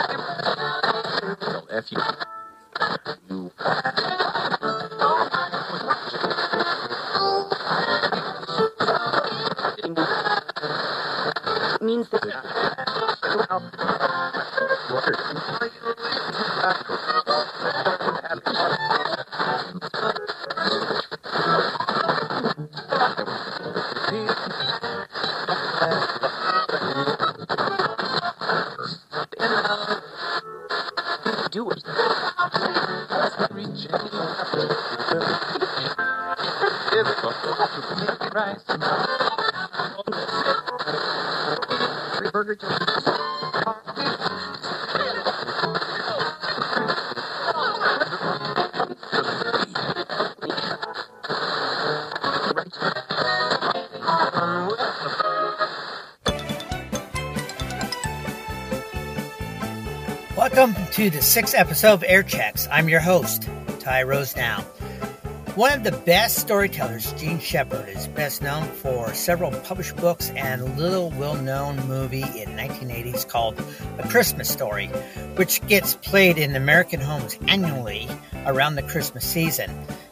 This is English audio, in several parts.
If you means that do it. Welcome to the 6th episode of Airchecks. I'm your host, Ty Rosedown. One of the best storytellers, Jean Shepherd, is best known for several published books and a little well-known movie in 1980s called A Christmas Story, which gets played in American homes annually around the Christmas season.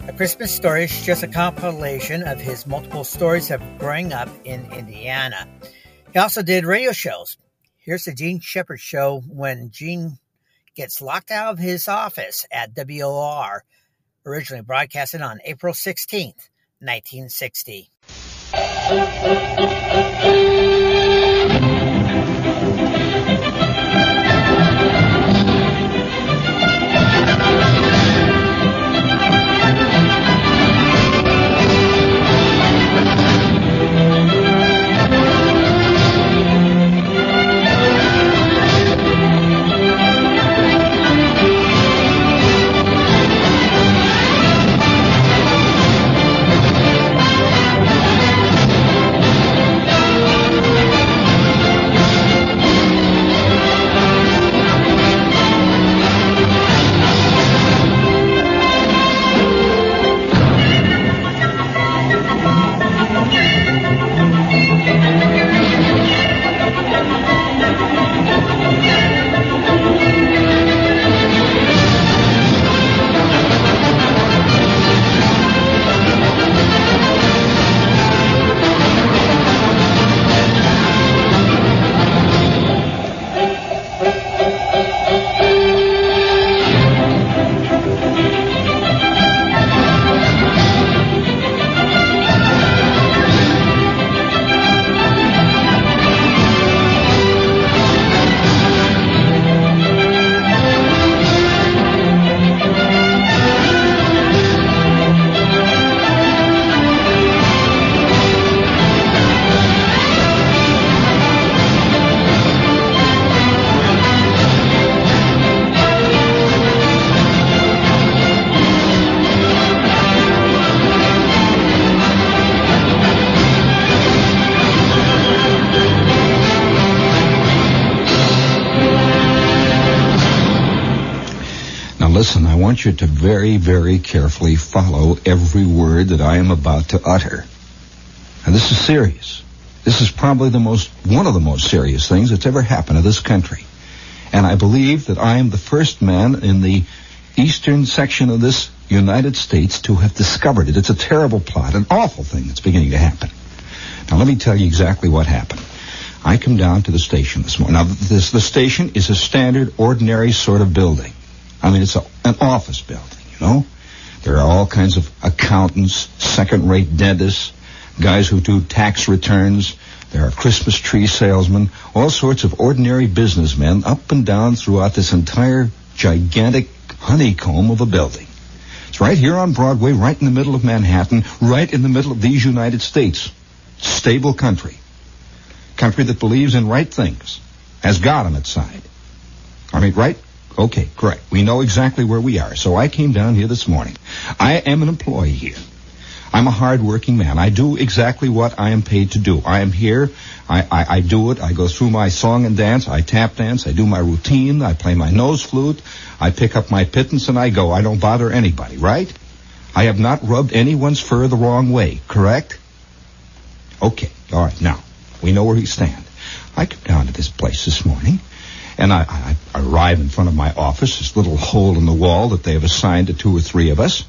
A Christmas Story is just a compilation of his multiple stories of growing up in Indiana. He also did radio shows. Here's the Jean Shepherd show when Jean gets locked out of his office at WOR, originally broadcasted on April 16th, 1960. Listen, I want you to very, very carefully follow every word that I am about to utter. And this is serious. This is probably one of the most serious things that's ever happened to this country. And I believe that I am the first man in the eastern section of this United States to have discovered it. It's a terrible plot, an awful thing that's beginning to happen. Now, let me tell you exactly what happened. I come down to the station this morning. Now, the station is a standard, ordinary sort of building. I mean, it's an office building, you know. There are all kinds of accountants, second-rate dentists, guys who do tax returns. There are Christmas tree salesmen, all sorts of ordinary businessmen up and down throughout this entire gigantic honeycomb of a building. It's right here on Broadway, right in the middle of Manhattan, right in the middle of these United States. Stable country. Country that believes in right things, has God on its side. I mean, right? Okay, correct. We know exactly where we are. So I came down here this morning. I am an employee here. I'm a hard-working man. I do exactly what I am paid to do. I am here. I do it. I go through my song and dance. I tap dance. I do my routine. I play my nose flute. I pick up my pittance and I go. I don't bother anybody, right? I have not rubbed anyone's fur the wrong way, correct? Okay, all right. Now, we know where we stand. I come down to this place this morning, and I arrive in front of my office, this little hole in the wall that they have assigned to 2 or 3 of us,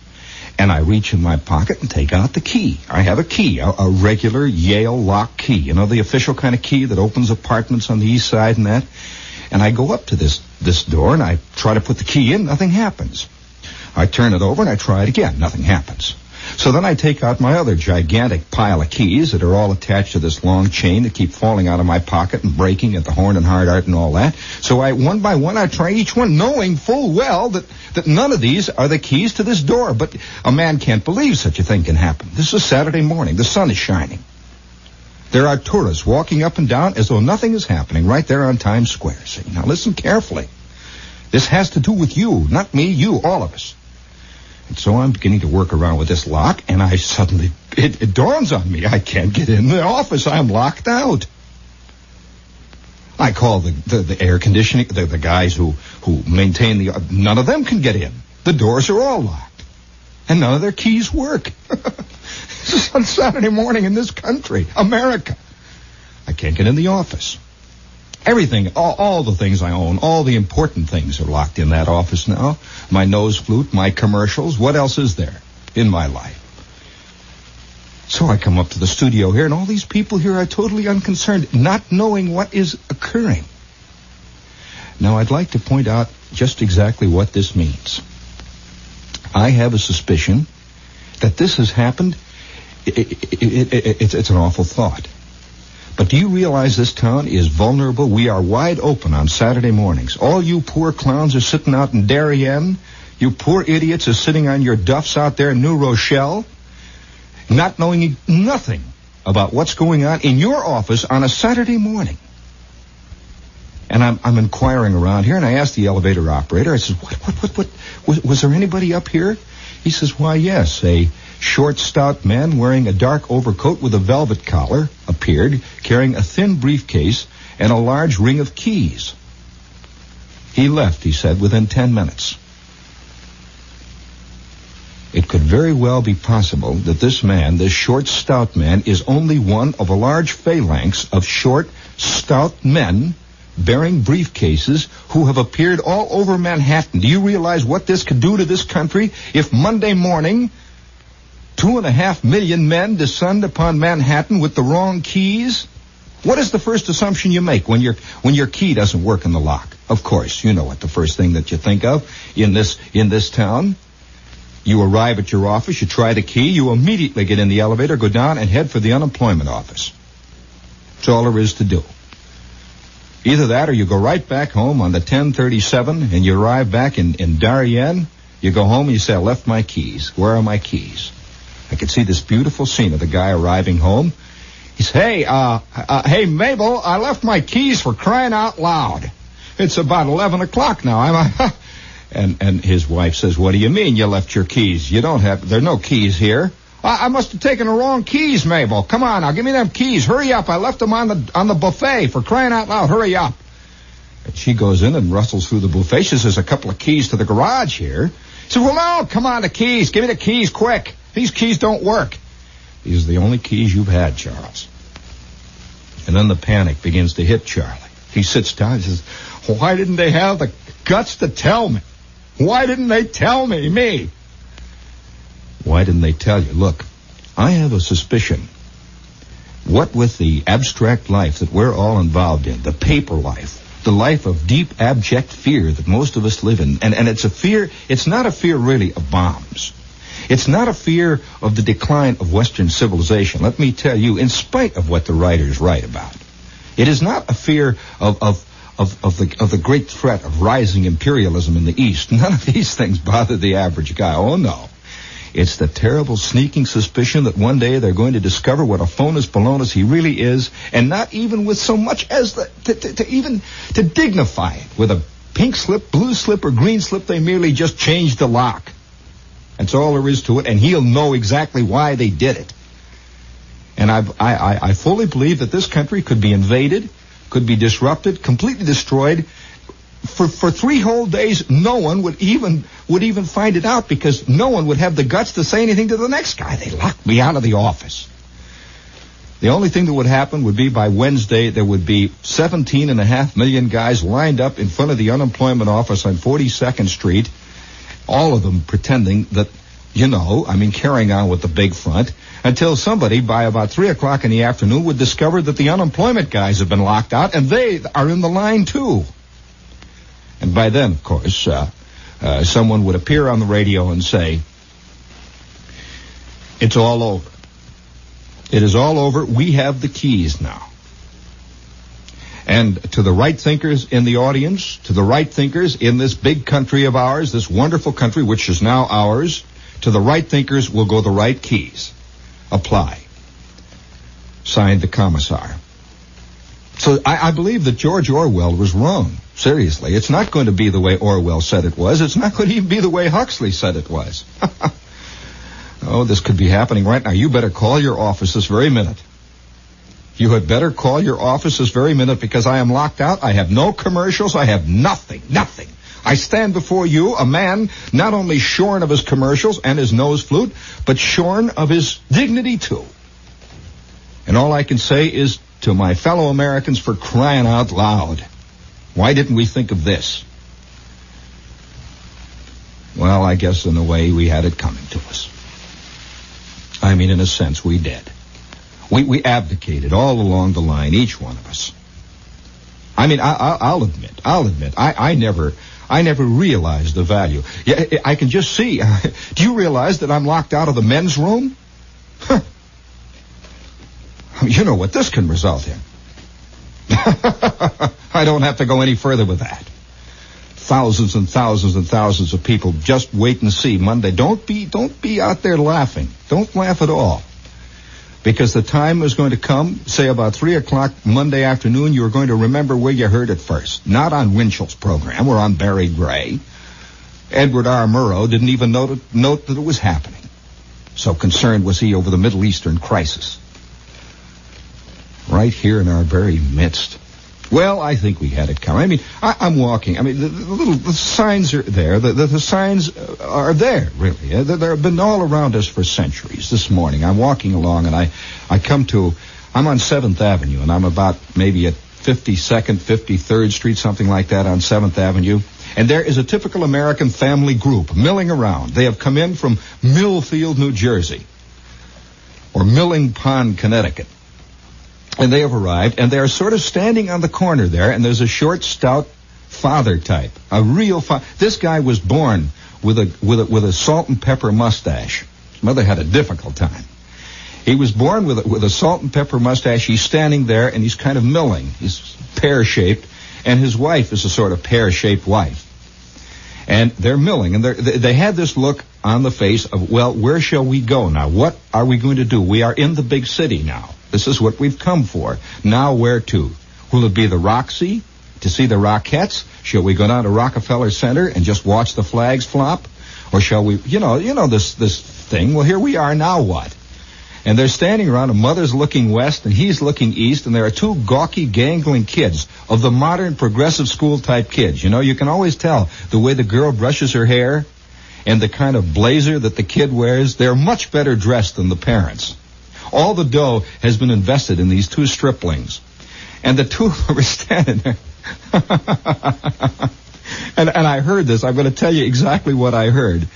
and I reach in my pocket and take out the key. I have a key, a regular Yale lock key, you know, the official kind of key that opens apartments on the east side and that. And I go up to this door and I try to put the key in, nothing happens. I turn it over and I try it again, nothing happens. So then I take out my other gigantic pile of keys that are all attached to this long chain that keep falling out of my pocket and breaking at the Horn and Hard Art and all that. So one by one I try each one, knowing full well that none of these are the keys to this door. But a man can't believe such a thing can happen. This is Saturday morning. The sun is shining. There are tourists walking up and down as though nothing is happening right there on Times Square. See, now listen carefully. This has to do with you, not me, you, all of us. And so I'm beginning to work around with this lock, and I suddenly, it dawns on me, I can't get in the office. I'm locked out. I call the air conditioning, the guys who maintain none of them can get in. The doors are all locked, and none of their keys work. This is on Saturday morning in this country, America. I can't get in the office. Everything, all the things I own, all the important things are locked in that office now. My nose flute, my commercials, what else is there in my life? So I come up to the studio here, and all these people here are totally unconcerned, not knowing what is occurring. Now, I'd like to point out just exactly what this means. I have a suspicion that this has happened. It's an awful thought. But do you realize this town is vulnerable? We are wide open on Saturday mornings. All you poor clowns are sitting out in Darien. You poor idiots are sitting on your duffs out there in New Rochelle, not knowing nothing about what's going on in your office on a Saturday morning. And I'm inquiring around here, and I asked the elevator operator, I said, what, was there anybody up here? He says, why, yes, a short, stout man wearing a dark overcoat with a velvet collar appeared, carrying a thin briefcase and a large ring of keys. He left, he said, within 10 minutes. It could very well be possible that this man, this short, stout man, is only one of a large phalanx of short, stout men bearing briefcases who have appeared all over Manhattan. Do you realize what this could do to this country if Monday morning 2.5 million men descend upon Manhattan with the wrong keys? What is the first assumption you make when your key doesn't work in the lock? Of course, you know what the first thing that you think of in this town. You arrive at your office, you try the key, you immediately get in the elevator, go down, and head for the unemployment office. That's all there is to do. Either that or you go right back home on the 1037 and you arrive back in Darien. You go home and you say, I left my keys. Where are my keys? I could see this beautiful scene of the guy arriving home. He says, hey, Mabel, I left my keys, for crying out loud. It's about 11 o'clock now. And his wife says, what do you mean you left your keys? There are no keys here. I must have taken the wrong keys, Mabel. Come on now, give me them keys. Hurry up. I left them on the buffet, for crying out loud. Hurry up. And she goes in and rustles through the buffet. She says, there's a couple of keys to the garage here. He says, well, no, come on, the keys. Give me the keys quick. These keys don't work. These are the only keys you've had, Charles. And then the panic begins to hit Charlie. He sits down and says, why didn't they have the guts to tell me? Why didn't they tell me? Why didn't they tell you? Look, I have a suspicion. What with the abstract life that we're all involved in, the paper life, the life of deep, abject fear that most of us live in, and it's a fear, it's not a fear really of bombs. It's not a fear of the decline of Western civilization. Let me tell you, in spite of what the writers write about, it is not a fear of the great threat of rising imperialism in the East. None of these things bother the average guy. Oh, no. It's the terrible sneaking suspicion that one day they're going to discover what a phonus balonus he really is, and not even with so much as to dignify it. With a pink slip, blue slip, or green slip, they merely just changed the lock. That's all there is to it, and he'll know exactly why they did it. And I fully believe that this country could be invaded, could be disrupted, completely destroyed. For 3 whole days, no one would even find it out, because no one would have the guts to say anything to the next guy. They locked me out of the office. The only thing that would happen would be by Wednesday there would be 17.5 million guys lined up in front of the unemployment office on 42nd Street, all of them pretending that, carrying on with the big front, until somebody by about 3 o'clock in the afternoon would discover that the unemployment guys have been locked out and they are in the line too. And by then, of course, someone would appear on the radio and say, "It's all over. It is all over. We have the keys now." And to the right thinkers in the audience, to the right thinkers in this big country of ours, this wonderful country which is now ours, to the right thinkers will go the right keys. Apply. Signed, the Commissar. So I believe that George Orwell was wrong. Seriously. It's not going to be the way Orwell said it was. It's not going to even be the way Huxley said it was. Oh, this could be happening right now. You better call your office this very minute. You had better call your office this very minute, because I am locked out. I have no commercials. I have nothing. I stand before you, a man not only shorn of his commercials and his nose flute, but shorn of his dignity too. And all I can say is to my fellow Americans, for crying out loud, why didn't we think of this? Well, I guess in a way we had it coming to us. In a sense, we did. We abdicated all along the line, each one of us. I'll admit, I never realized the value. Yeah, I can just see. Do you realize that I'm locked out of the men's room? Huh. You know what this can result in. I don't have to go any further with that. Thousands and thousands and thousands of people. Just wait and see Monday. Don't be out there laughing. Don't laugh at all. Because the time is going to come, say about 3 o'clock Monday afternoon, you're going to remember where you heard it first. Not on Winchell's program or on Barry Gray. Edward R. Murrow didn't even note that it was happening. So concerned was he over the Middle Eastern crisis. Right here in our very midst. Well, I think we had it coming. I'm walking. The signs are there. The signs are there, really. They've been all around us for centuries. This morning, I'm walking along, and I'm on 7th Avenue, and I'm about maybe at 52nd, 53rd Street, something like that, on 7th Avenue. And there is a typical American family group milling around. They have come in from Millfield, New Jersey, or Milling Pond, Connecticut. And they have arrived, and they are sort of standing on the corner there, and there's a short, stout father type, a real father. This guy was born with a salt and pepper mustache. His mother had a difficult time. He was born with a salt and pepper mustache. He's standing there, and he's kind of milling. He's pear-shaped, and his wife is a sort of pear-shaped wife. And they're milling, and they had this look on the face of, well, where shall we go now? What are we going to do? We are in the big city now. This is what we've come for. Now where to? Will it be the Roxy to see the Rockettes? Shall we go down to Rockefeller Center and just watch the flags flop? Or shall we, this thing? Well, here we are, now what? And they're standing around, a mother's looking west and he's looking east, and there are two gawky, gangling kids of the modern progressive school type kids. You can always tell the way the girl brushes her hair and the kind of blazer that the kid wears. They're much better dressed than the parents. All the dough has been invested in these two striplings. And the two were standing there. and I heard this. I'm going to tell you exactly what I heard.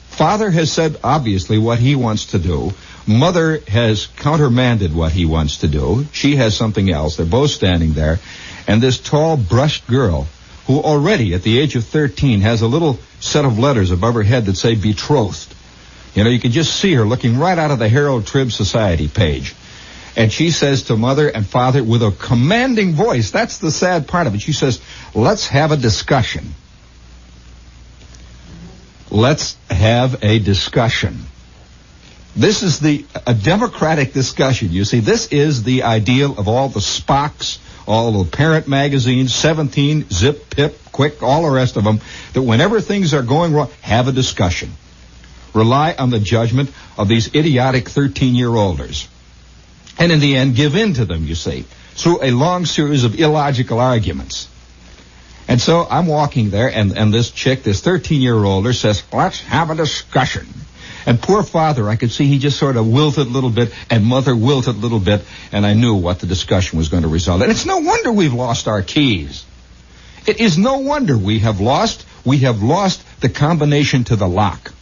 Father has said, obviously, what he wants to do. Mother has countermanded what he wants to do. She has something else. They're both standing there. And this tall, brushed girl, who already, at the age of 13, has a little set of letters above her head that say betrothed. You can just see her looking right out of the Herald Trib Society page. And she says to mother and father with a commanding voice, that's the sad part of it. She says, let's have a discussion. Let's have a discussion. This is a democratic discussion. You see, this is the ideal of all the Spocks, all the parent magazines, 17, Zip, Pip, Quick, all the rest of them, that whenever things are going wrong, have a discussion. Rely on the judgment of these idiotic 13-year-olders. And in the end, give in to them, you see, through a long series of illogical arguments. And so I'm walking there, and this chick, this 13-year-older, says, let's have a discussion. And poor father, I could see he just sort of wilted a little bit, and mother wilted a little bit, and I knew what the discussion was going to result in. And it's no wonder we've lost our keys. It is no wonder we have lost the combination to the lock.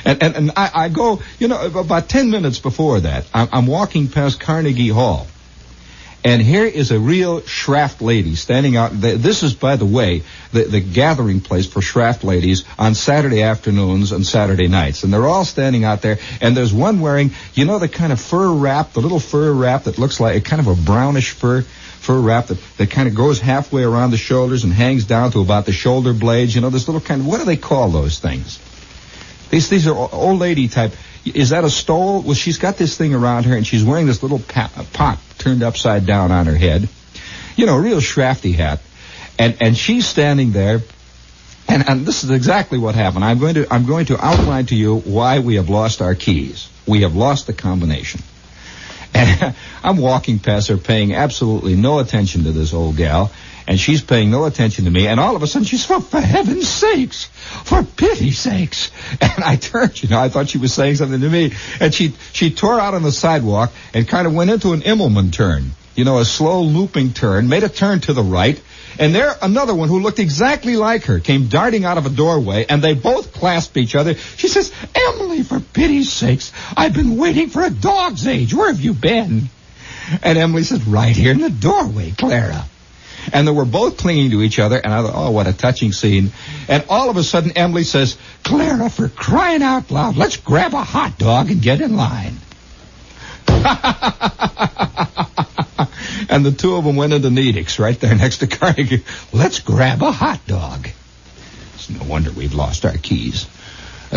and I go, about 10 minutes before that, I'm walking past Carnegie Hall. And here is a real Schraft lady standing out. This is, by the way, the gathering place for Schraft ladies on Saturday afternoons and Saturday nights. And they're all standing out there. And there's one wearing, the kind of fur wrap, the little fur wrap that looks like a kind of a brownish fur wrap that kind of goes halfway around the shoulders and hangs down to about the shoulder blades. This little kind of, what do they call those things? These are old lady type. Is that a stole? Well, she's got this thing around her, and she's wearing this little pot turned upside down on her head. A real Schrafty hat. And she's standing there, and this is exactly what happened. I'm going to outline to you why we have lost our keys. We have lost the combination. And I'm walking past her, paying absolutely no attention to this old gal, and she's paying no attention to me, and all of a sudden she's, for heaven's sakes, for pity's sakes. And I turned, I thought she was saying something to me, and she tore out on the sidewalk and kind of went into an Immelman turn, a slow looping turn, made a turn to the right, and there another one who looked exactly like her came darting out of a doorway, and they both clasped each other. She says, "Emily, for pity's sakes, I've been waiting for a dog's age. Where have you been?" And Emily says, "Right here in the doorway, Clara." And they were both clinging to each other, and I thought, oh, what a touching scene. And all of a sudden, Emily says, "Clara, for crying out loud, let's grab a hot dog and get in line." And the two of them went into Nedick's right there next to Carnegie. Let's grab a hot dog. It's no wonder we've lost our keys.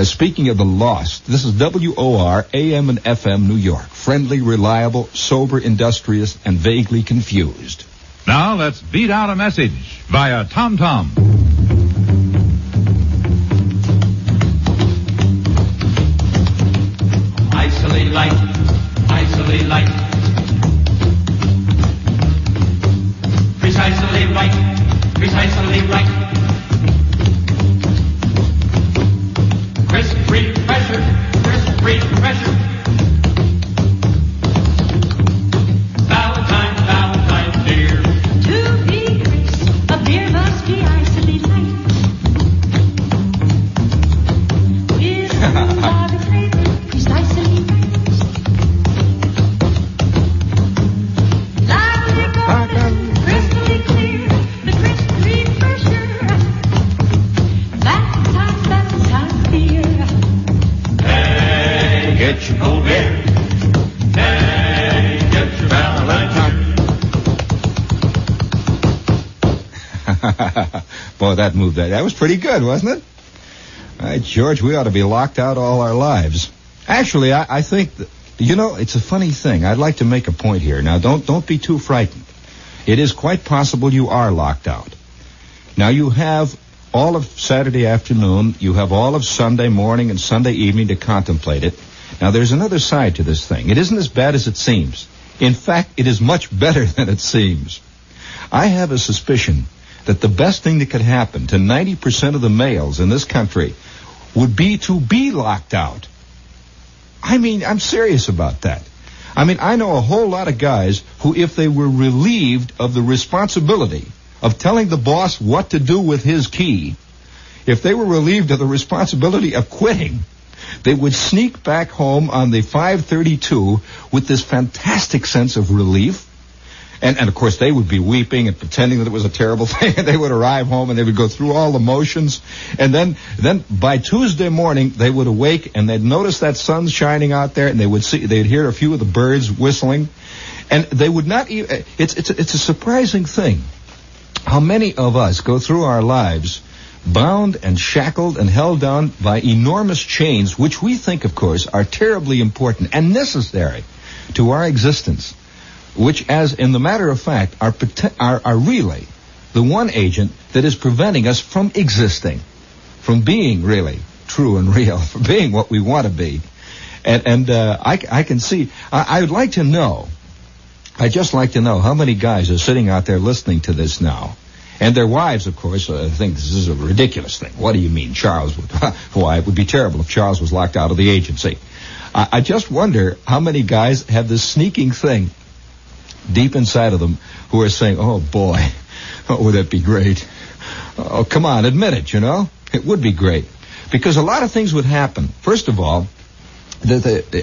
Speaking of the lost, this is WOR, AM and FM, New York. Friendly, reliable, sober, industrious, and vaguely confused. Now let's beat out a message via TomTom. Isolate light, isolate light. Precisely right, precisely right. Crisp free pressure. Valentine, dear. To be crisp, a beer must be isolate light. With arbitrated, precisely right. Loudly golden, crystally clear, the crisp free pressure. Valentine beer. Hey, get your cold beer. Hey, get your Valentine. Boy, that moved that was pretty good, wasn't it? All right, George, we ought to be locked out all our lives. Actually, I think that, it's a funny thing. I'd like to make a point here. Now, don't be too frightened. It is quite possible you are locked out. Now, you have all of Saturday afternoon, you have all of Sunday morning and Sunday evening to contemplate it. Now, there's another side to this thing. It isn't as bad as it seems. In fact, it is much better than it seems. I have a suspicion that the best thing that could happen to 90% of the males in this country would be to be locked out. I mean, I'm serious about that. I mean, I know a whole lot of guys who, if they were relieved of the responsibility of telling the boss what to do with his key, if they were relieved of the responsibility of quitting, they would sneak back home on the 532 with this fantastic sense of relief. And of course, they would be weeping and pretending that it was a terrible thing. And they would arrive home and they would go through all the motions. And then by Tuesday morning, they would awake and they'd notice that sun's shining out there, and they'd hear a few of the birds whistling. And they would not even, it's a surprising thing how many of us go through our lives bound and shackled and held down by enormous chains, which we think, of course, are terribly important and necessary to our existence, which, as in the matter of fact, are really the one agent that is preventing us from existing, from being really true and real, from being what we want to be. And I can see, I would like to know, I'd just like to know how many guys are sitting out there listening to this now, And their wives, of course, think this is a ridiculous thing. What do you mean Charles would... Why, it would be terrible if Charles was locked out of the agency. I just wonder how many guys have this sneaking thing deep inside of them who are saying, oh, boy, oh, would that be great? Oh, come on, admit it, you know? It would be great. Because a lot of things would happen. First of all,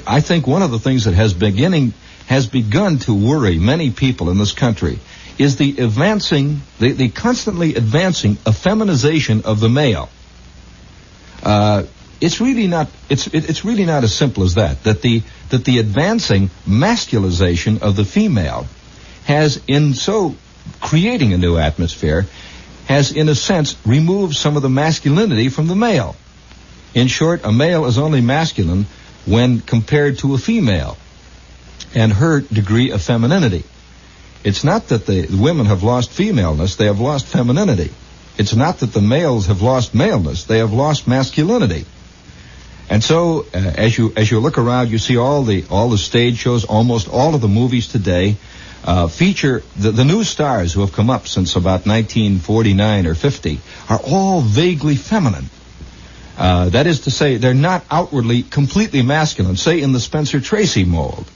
I think one of the things that has begun to worry many people in this country is the constantly advancing effeminization of the male. It's really not as simple as that. That the advancing masculization of the female has, in so creating a new atmosphere, has in a sense removed some of the masculinity from the male. In short, a male is only masculine when compared to a female and her degree of femininity. It's not that the women have lost femaleness, they have lost femininity. It's not that the males have lost maleness, they have lost masculinity. And so, as you look around, you see all the stage shows, almost all of the movies today feature the new stars who have come up since about 1949 or 50 are all vaguely feminine. That is to say, they're not outwardly completely masculine, say in the Spencer Tracy mold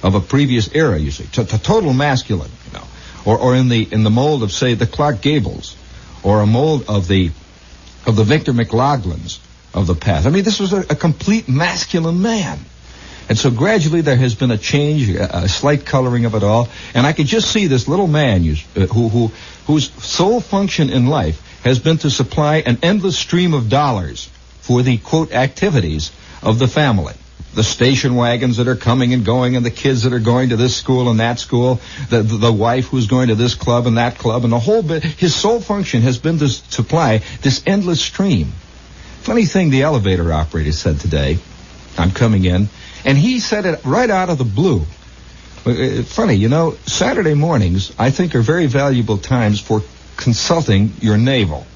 of a previous era, you see, total masculine, you know, or in the mold of, say, the Clark Gables, or a mold of the Victor McLaughlins of the past. I mean, this was a complete masculine man. And so gradually there has been a change, a slight coloring of it all, and I could just see this little man whose sole function in life has been to supply an endless stream of dollars for the, quote, activities of the family. The station wagons that are coming and going, and the kids that are going to this school and that school, the wife who's going to this club and that club, and the whole bit. His sole function has been to supply this endless stream. Funny thing the elevator operator said today, I'm coming in, and he said it right out of the blue. Funny, you know, Saturday mornings, I think, are very valuable times for consulting your navel.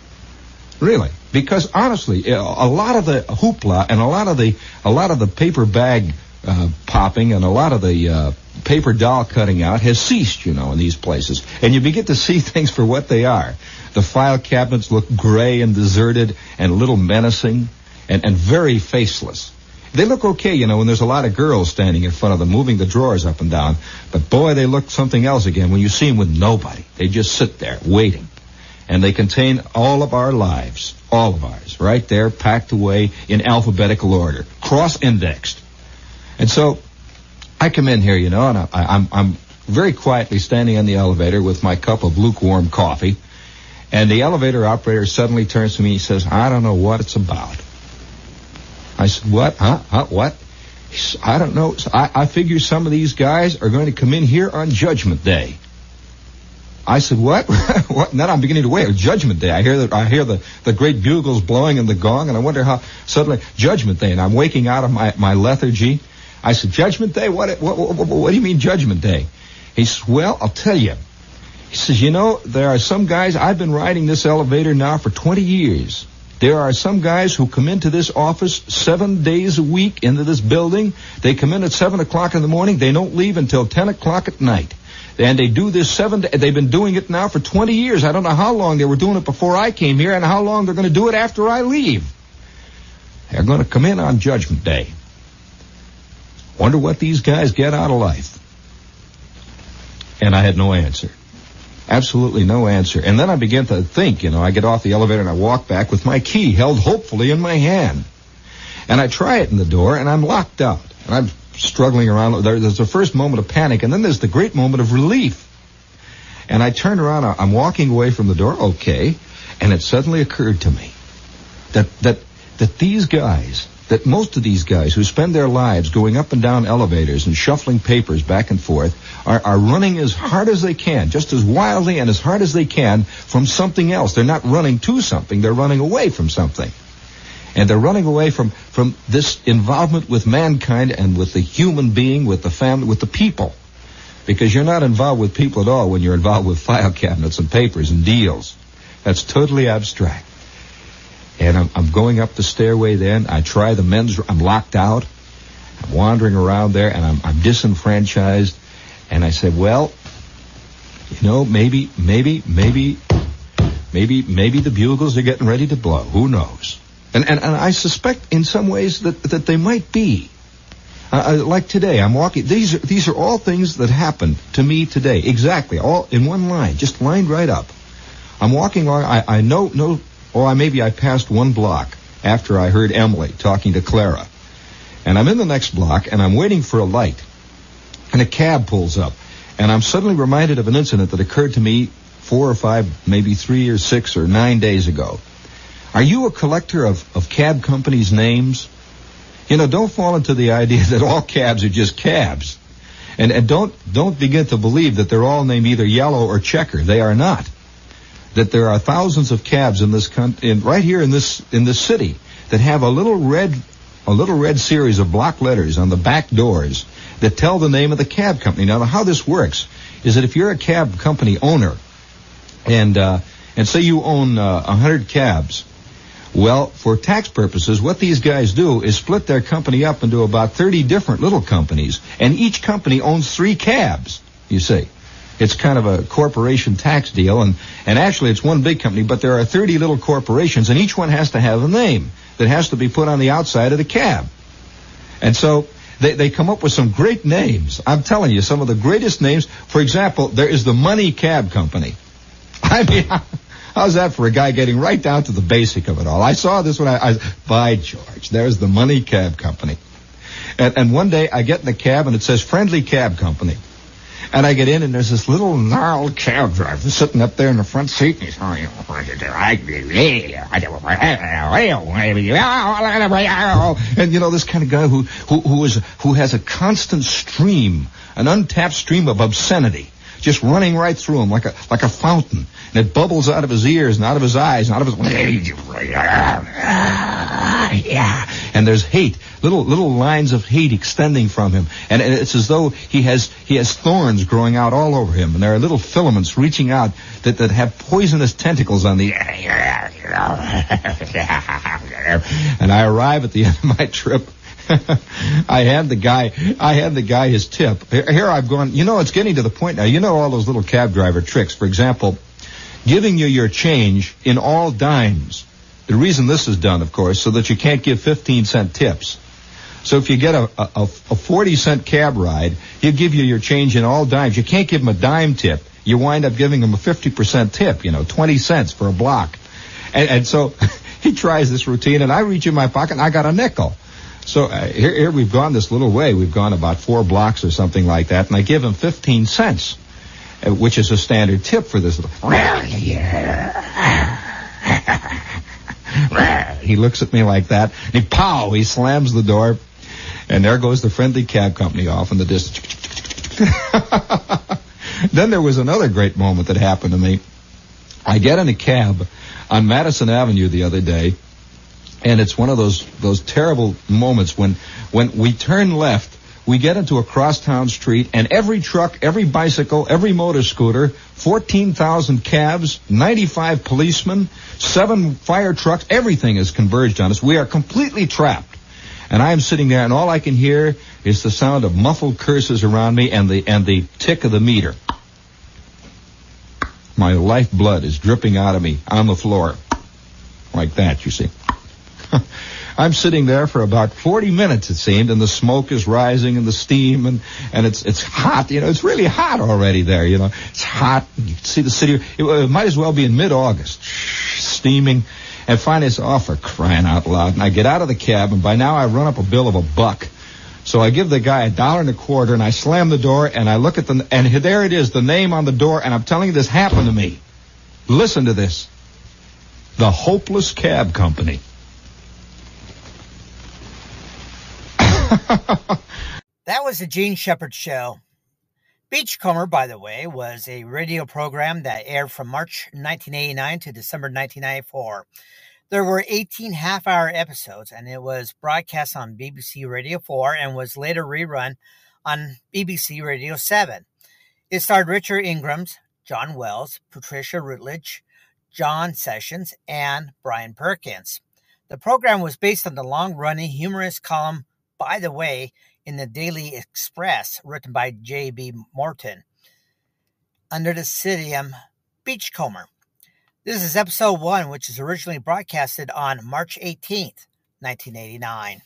Really. Because honestly, a lot of the hoopla and a lot of the paper bag popping and a lot of the paper doll cutting out has ceased, you know, in these places. And you begin to see things for what they are. The file cabinets look gray and deserted and a little menacing and very faceless. They look okay, you know, when there's a lot of girls standing in front of them moving the drawers up and down. But boy, they look something else again when you see them with nobody. They just sit there waiting. And they contain all of our lives, all of ours, right there, packed away in alphabetical order, cross-indexed. And so I come in here, you know, and I'm very quietly standing in the elevator with my cup of lukewarm coffee, and the elevator operator suddenly turns to me and says, I don't know what it's about. I said, what? What? He said, I don't know. I figure some of these guys are going to come in here on Judgment Day. I said, what? What? And then I'm beginning to wait. Judgment Day. I hear the great bugles blowing and the gong, and I wonder how suddenly Judgment Day, and I'm waking out of my lethargy. I said, Judgment Day? What do you mean Judgment Day? He says, well, I'll tell you. He says, you know, there are some guys, I've been riding this elevator now for 20 years. There are some guys who come into this office 7 days a week into this building. They come in at 7 o'clock in the morning. They don't leave until 10 o'clock at night. And they do this they've been doing it now for 20 years. I don't know how long they were doing it before I came here and how long they're going to do it after I leave. They're going to come in on Judgment Day. Wonder what these guys get out of life. And I had no answer. Absolutely no answer. And then I began to think, you know, I get off the elevator and I walk back with my key held hopefully in my hand. And I try it in the door and I'm locked out. And I'm struggling around. There's the first moment of panic, and then there's the great moment of relief. And I turn around, I'm walking away from the door, okay, and it suddenly occurred to me that these guys, that most of these guys who spend their lives going up and down elevators and shuffling papers back and forth are running as hard as they can, just as wildly and as hard as they can from something else. They're not running to something, they're running away from something. And they're running away from this involvement with mankind and with the human being, with the family, with the people. Because you're not involved with people at all when you're involved with file cabinets and papers and deals. That's totally abstract. And I'm going up the stairway then. I try the men's room. I'm locked out. I'm wandering around there, and I'm disenfranchised. And I said, well, you know, maybe Maybe the bugles are getting ready to blow. Who knows? And I suspect in some ways that they might be. Like today, I'm walking. These are all things that happened to me today. Exactly, all in one line, just lined right up. I'm walking along. I know. Or maybe I passed one block after I heard Emily talking to Clara, and I'm in the next block and I'm waiting for a light, and a cab pulls up, and I'm suddenly reminded of an incident that occurred to me 4 or 5, maybe 3 or 6 or 9 days ago. Are you a collector of cab companies' names? You know, don't fall into the idea that all cabs are just cabs. And don't begin to believe that they're all named either Yellow or Checker. They are not. That there are thousands of cabs in this right here in this city that have a little red series of block letters on the back doors that tell the name of the cab company. Now, how this works is that if you're a cab company owner and say you own 100 cabs, well, for tax purposes, what these guys do is split their company up into about 30 different little companies, and each company owns 3 cabs, you see. It's kind of a corporation tax deal, and actually it's one big company, but there are 30 little corporations, and each one has to have a name that has to be put on the outside of the cab. And so they come up with some great names. I'm telling you, some of the greatest names. For example, there is the Money Cab Company. I mean, how's that for a guy getting right down to the basic of it all? I saw this when by George, there's the Money Cab Company. And one day I get in the cab and it says Friendly Cab Company. And I get in, and there's this little gnarled cab driver sitting up there in the front seat. And he's going, and you know, this kind of guy who has a constant stream, an untapped stream of obscenity, just running right through him like a fountain, and it bubbles out of his ears and out of his eyes and out of his. And there's hate, little lines of hate extending from him, and it's as though he has thorns growing out all over him, and there are little filaments reaching out that have poisonous tentacles on the. And I arrive at the end of my trip. I hand the guy his tip. Here I've gone, you know, it's getting to the point now. You know all those little cab driver tricks. For example, giving you your change in all dimes. The reason this is done, of course, so that you can't give 15-cent tips. So if you get a 40-cent cab ride, he'll give you your change in all dimes. You can't give him a dime tip. You wind up giving him a 50% tip, 20 cents for a block. And so he tries this routine, and I reach in my pocket, and I got a nickel. So here we've gone this little way. We've gone about 4 blocks or something like that, and I give him 15 cents, which is a standard tip for this. He looks at me like that, and he slams the door, and there goes the Friendly Cab Company off in the distance. Then there was another great moment that happened to me. I get in a cab on Madison Avenue the other day, and it's one of those terrible moments when we turn left, we get into a crosstown street, and every truck, every bicycle, every motor scooter, 14,000 cabs, 95 policemen, 7 fire trucks, everything is converged on us. We are completely trapped. And I am sitting there, and all I can hear is the sound of muffled curses around me and the tick of the meter. My lifeblood is dripping out of me on the floor. Like that, you see. I'm sitting there for about 40 minutes, it seemed, and the smoke is rising and the steam, and it's hot. It's really hot already there, It's hot. You can see the city. It might as well be in mid-August, steaming. And finally, it's for crying out loud. And I get out of the cab, and by now I run up a bill of $1. So I give the guy $1.25, and I slam the door, and I look at and there it is, the name on the door, and I'm telling you, this happened to me. Listen to this. The Hopeless Cab Company. That was the Gene Shepherd Show. Beachcomber, by the way, was a radio program that aired from March 1989 to December 1994. There were 18 half-hour episodes, and it was broadcast on BBC Radio 4 and was later rerun on BBC Radio 7. It starred Richard Ingrams, John Wells, Patricia Routledge, John Sessions, and Brian Perkins. The program was based on the long-running humorous column By the Way in the Daily Express, written by J.B. Morton, under the pseudonym Beachcomber. This is episode 1, which is originally broadcasted on March 18th, 1989.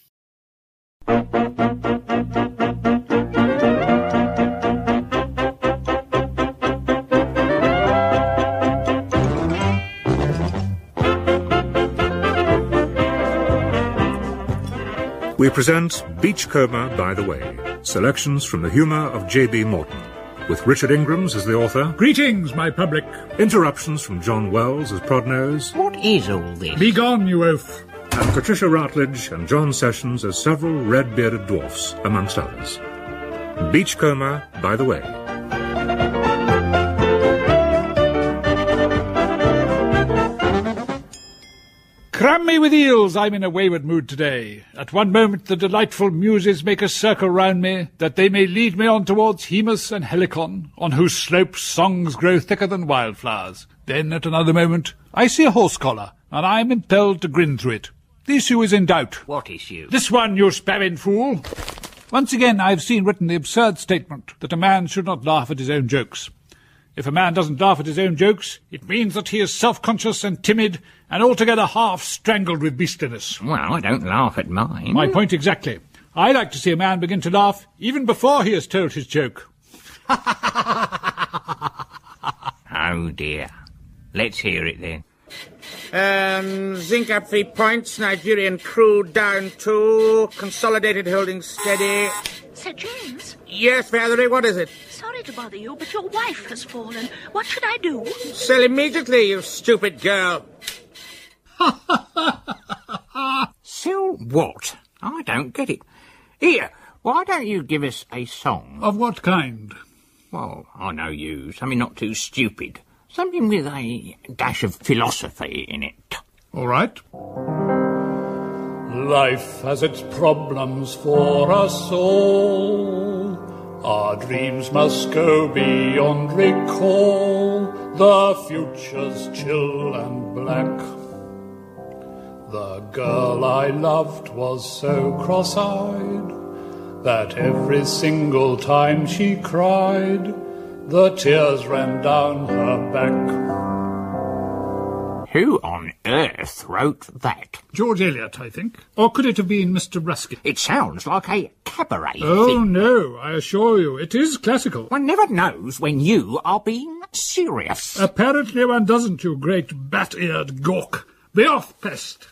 We present Beachcomber by the Way, selections from the humour of J.B. Morton, with Richard Ingrams as the author, Greetings, my public. interruptions from John Wells as Prodnose, What is all this? Be gone, you oaf. and Patricia Routledge and John Sessions as several red-bearded dwarfs, amongst others. Beachcomber by the Way. Cram me with eels, I'm in a wayward mood today. At one moment the delightful muses make a circle round me, that they may lead me on towards Hemus and Helicon, on whose slopes songs grow thicker than wildflowers. Then at another moment I see a horse collar, and I am impelled to grin through it. The issue is in doubt. What issue? This one, you spavined fool. Once again I have seen written the absurd statement that a man should not laugh at his own jokes. If a man doesn't laugh at his own jokes, it means that he is self-conscious and timid and altogether half-strangled with beastliness. Well, I don't laugh at mine. My point exactly. I like to see a man begin to laugh even before he has told his joke. Oh, dear. Let's hear it, then. Zinc up 3 points, Nigerian crew down 2, consolidated holding steady. Sir James, Yes, Valerie, what is it? sorry to bother you, but your wife has fallen. What should I do? Sell immediately, you stupid girl. Sell what? I don't get it. Here, why don't you give us a song? Of what kind? Well, I know you. Something not too stupid. Something with a dash of philosophy in it. All right. Life has its problems for us all. Our dreams must go beyond recall. The future's chill and black. The girl I loved was so cross-eyed that every single time she cried, the tears ran down her back. Who on earth wrote that? George Eliot, I think. Or could it have been Mr. Ruskin? It sounds like a cabaret Oh, thing. no, I assure you, it is classical. One never knows when you are being serious. Apparently one doesn't, you great bat-eared gawk. Be off, pest.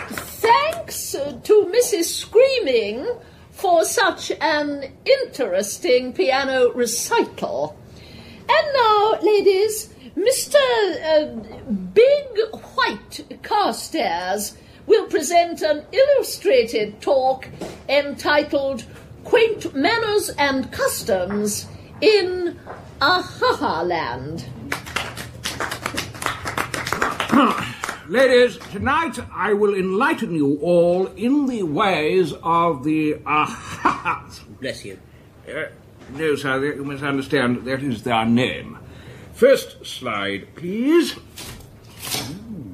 Thanks to Mrs. Screaming for such an interesting piano recital. And now, ladies, Mr. Big White Carstairs will present an illustrated talk entitled Quaint Manners and Customs in Ahaha Land. Ladies, tonight I will enlighten you all in the ways of the Ahahas. Bless you. No, sir, you must understand that is their name. First slide, please.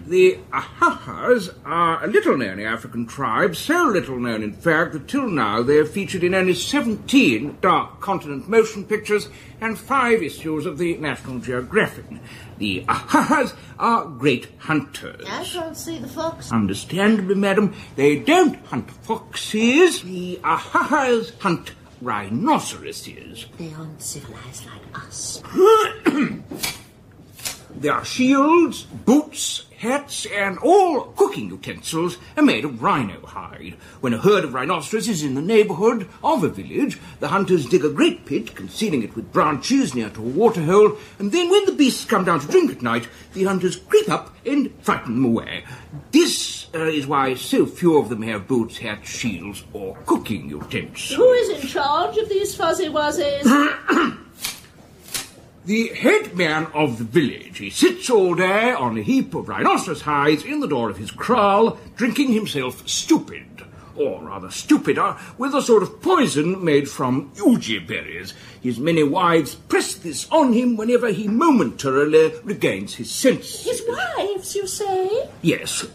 The Ahahas are a little-known African tribe, so little known, in fact, that till now they have featured in only 17 Dark Continent motion pictures and 5 issues of the National Geographic. The Ahahas are great hunters. I can't see the fox. Understandably, madam, they don't hunt foxes. The Ahahas hunt rhinoceroses. They aren't civilized like us. Their shields, boots, hats, and all cooking utensils are made of rhino hide. When a herd of rhinoceros is in the neighbourhood of a village, the hunters dig a great pit, concealing it with branches near to a waterhole, and then when the beasts come down to drink at night, the hunters creep up and frighten them away. This is why so few of them have boots, hats, shields, or cooking utensils. Who is in charge of these fuzzy wuzzies? The head man of the village. He sits all day on a heap of rhinoceros hides in the door of his kraal, drinking himself stupid, or rather stupider, with a sort of poison made from uji berries. His many wives press this on him whenever he momentarily regains his senses. His wives, you say? Yes.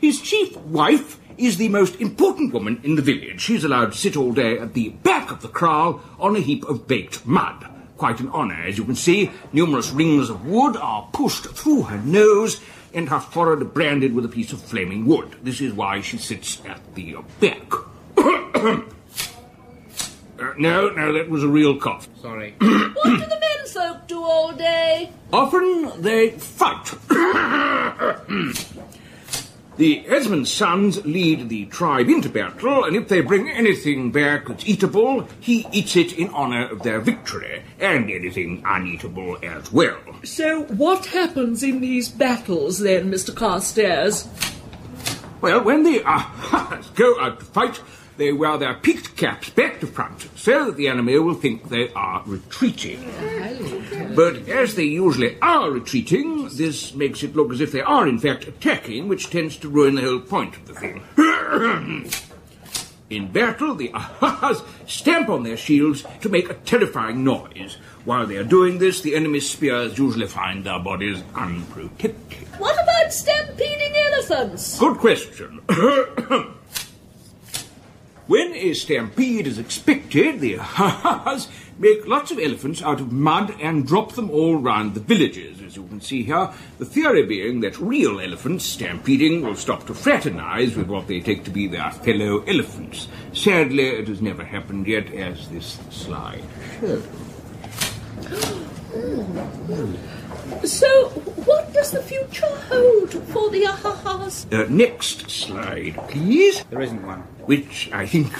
His chief wife is the most important woman in the village. She's allowed to sit all day at the back of the kraal on a heap of baked mud. Quite an honour, as you can see. Numerous rings of wood are pushed through her nose, and her forehead branded with a piece of flaming wood. This is why she sits at the back. No, that was a real cough. Sorry. What do the men folk do all day? Often they fight. The headsman's sons lead the tribe into battle, and if they bring anything back that's eatable, he eats it in honour of their victory, and anything uneatable as well. So what happens in these battles then, Mr. Carstairs? Well, when they go out to fight, they wear their peaked caps back to front, so that the enemy will think they are retreating. But as they usually are retreating, this makes it look as if they are in fact attacking, which tends to ruin the whole point of the thing. In battle, the Ahas stamp on their shields to make a terrifying noise. While they are doing this, the enemy's spears usually find their bodies unprotected. What about stampeding elephants? Good question. When a stampede is expected, the Ahas make lots of elephants out of mud and drop them all round the villages, as you can see here. The theory being that real elephants stampeding will stop to fraternize with what they take to be their fellow elephants. Sadly, it has never happened yet, as this slide shows. So, what does the future hold for the Ahas? Next slide, please. There isn't one. Which, I think,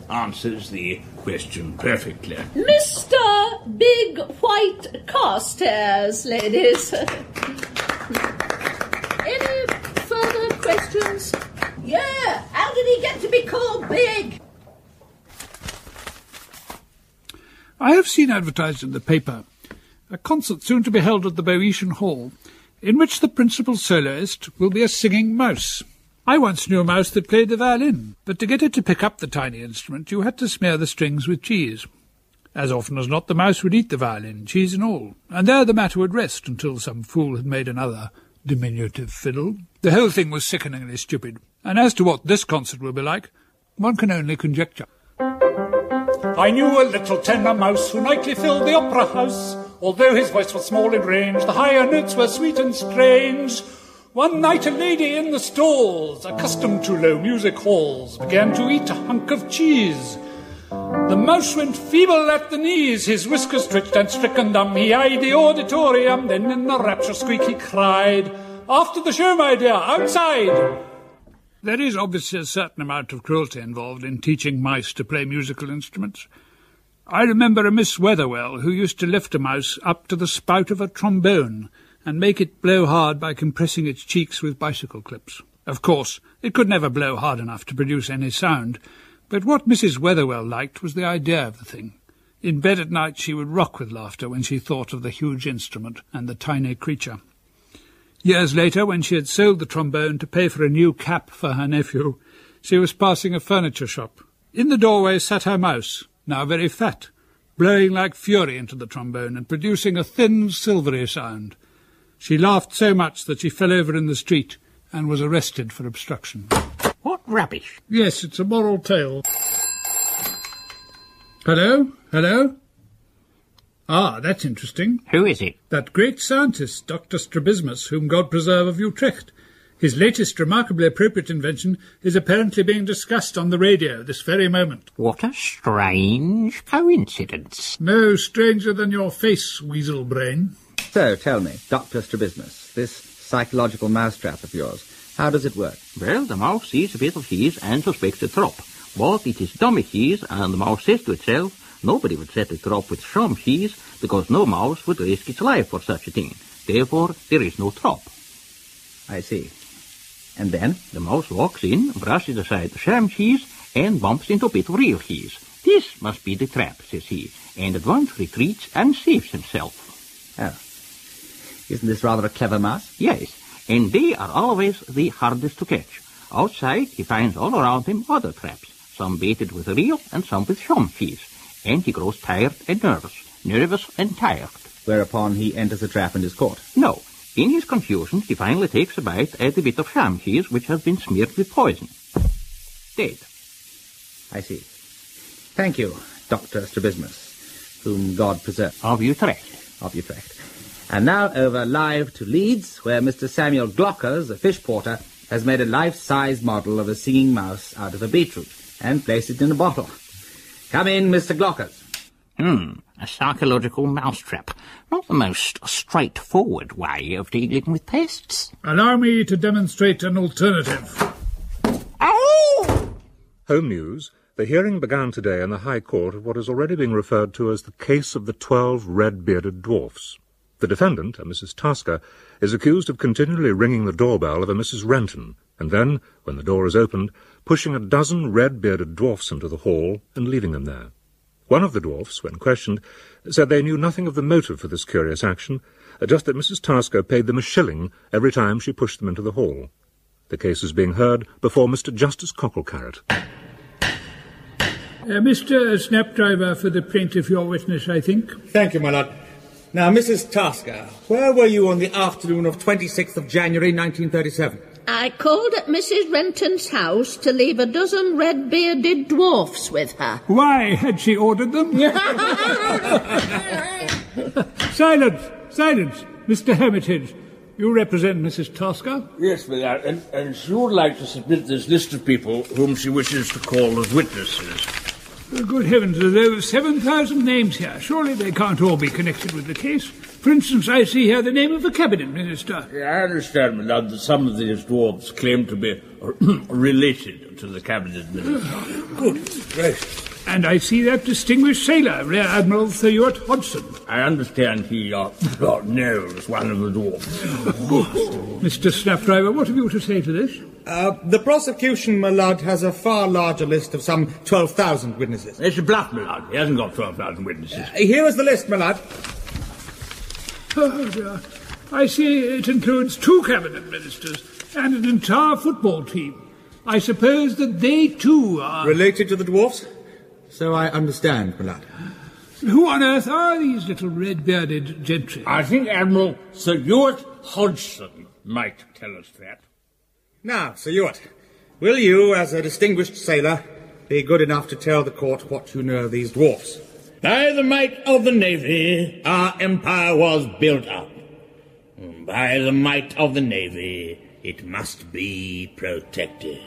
answers the question perfectly. Mr. Big White Carstairs, ladies. Any further questions? Yeah, how did he get to be called Big? I have seen advertised in the paper a concert soon to be held at the Boeotian Hall, in which the principal soloist will be a singing mouse. I once knew a mouse that played the violin, but to get it to pick up the tiny instrument you had to smear the strings with cheese. As often as not the mouse would eat the violin, cheese and all, and there the matter would rest until some fool had made another diminutive fiddle. The whole thing was sickeningly stupid, and as to what this concert will be like, one can only conjecture. I knew a little tenor mouse who nightly filled the opera house. Although his voice was small in range, the higher notes were sweet and strange. One night a lady in the stalls, accustomed to low music halls, began to eat a hunk of cheese. The mouse went feeble at the knees, his whiskers twitched and stricken dumb. He eyed the auditorium, then in a rapture squeak he cried, "After the show, my dear, outside!" There is obviously a certain amount of cruelty involved in teaching mice to play musical instruments. I remember a Miss Weatherwell who used to lift a mouse up to the spout of a trombone and make it blow hard by compressing its cheeks with bicycle clips. Of course, it could never blow hard enough to produce any sound, but what Mrs. Weatherwell liked was the idea of the thing. In bed at night she would rock with laughter when she thought of the huge instrument and the tiny creature. Years later, when she had sold the trombone to pay for a new cap for her nephew, she was passing a furniture shop. In the doorway sat her mouse, now very fat, blowing like fury into the trombone and producing a thin, silvery sound. She laughed so much that she fell over in the street and was arrested for obstruction. What rubbish. Yes, it's a moral tale. Hello? Hello? Ah, that's interesting. Who is it? That great scientist, Dr. Strabismus, whom God preserve of Utrecht. His latest remarkably appropriate invention is apparently being discussed on the radio this very moment. What a strange coincidence. No stranger than your face, weasel brain. So, tell me, Dr. Strabismus, this psychological mousetrap of yours, how does it work? Well, the mouse sees a bit of cheese and suspects a drop. But it is dummy cheese, and the mouse says to itself, nobody would set a drop with some cheese, because no mouse would risk its life for such a thing. Therefore, there is no drop. I see. And then? The mouse walks in, brushes aside the sham cheese, and bumps into a bit of real cheese. This must be the trap, says he, and at once retreats and saves himself. Oh. Isn't this rather a clever mouse? Yes, and they are always the hardest to catch. Outside, he finds all around him other traps, some baited with real and some with sham cheese, and he grows tired and nervous and tired. Whereupon he enters the trap and is caught. No. In his confusion, he finally takes a bite at a bit of sham cheese which has been smeared with poison. dead. I see. Thank you, Dr. Strabismus, whom God preserve. Of Utrecht. Of Utrecht. And now over live to Leeds, where Mr. Samuel Glockers, a fish porter, has made a life-size model of a singing mouse out of a beetroot and placed it in a bottle. Come in, Mr. Glockers. A psychological mousetrap. Not the most straightforward way of dealing with pests. Allow me to demonstrate an alternative. Ow! Home News. The hearing began today in the High Court of what is already being referred to as the case of the 12 red-bearded dwarfs. The defendant, a Mrs. Tasker, is accused of continually ringing the doorbell of a Mrs. Renton, and then, when the door is opened, pushing a dozen red-bearded dwarfs into the hall and leaving them there. One of the dwarfs, when questioned, said they knew nothing of the motive for this curious action, just that Mrs. Tasker paid them a shilling every time she pushed them into the hall. The case is being heard before Mr. Justice Cocklecarrot. Mr. Snapdriver for the plaintiff, your witness, I think. Thank you, my lord. Now, Mrs. Tasker, where were you on the afternoon of 26th of January, 1937? I called at Mrs. Renton's house to leave a dozen red-bearded dwarfs with her. Why had she ordered them? Silence! Silence! Mr. Hermitage, you represent Mrs. Tasker? Yes, my lord, and she would like to submit this list of people whom she wishes to call as witnesses. Good heavens, there's over 7,000 names here. Surely they can't all be connected with the case. For instance, I see here the name of the cabinet minister. I understand, my lord, that some of these dwarfs claim to be related to the cabinet minister. Good gracious. And I see that distinguished sailor, Rear Admiral Sir Ewart Hodgson. I understand he knows one of the dwarfs. Mr. Snapdriver, what have you to say to this? The prosecution, my lord, has a far larger list of some 12,000 witnesses. It's a bluff, my lord. He hasn't got 12,000 witnesses. Here is the list, my lord. Oh, dear. I see it includes 2 cabinet ministers and an entire football team. I suppose that they, too, are... related to the dwarfs? So I understand, my lord. Who on earth are these little red-bearded gentry? I think Admiral Sir Ewart Hodgson might tell us that. Now, Sir Ewart, will you, as a distinguished sailor, be good enough to tell the court what you know of these dwarfs? By the might of the Navy, our empire was built up. By the might of the Navy, it must be protected.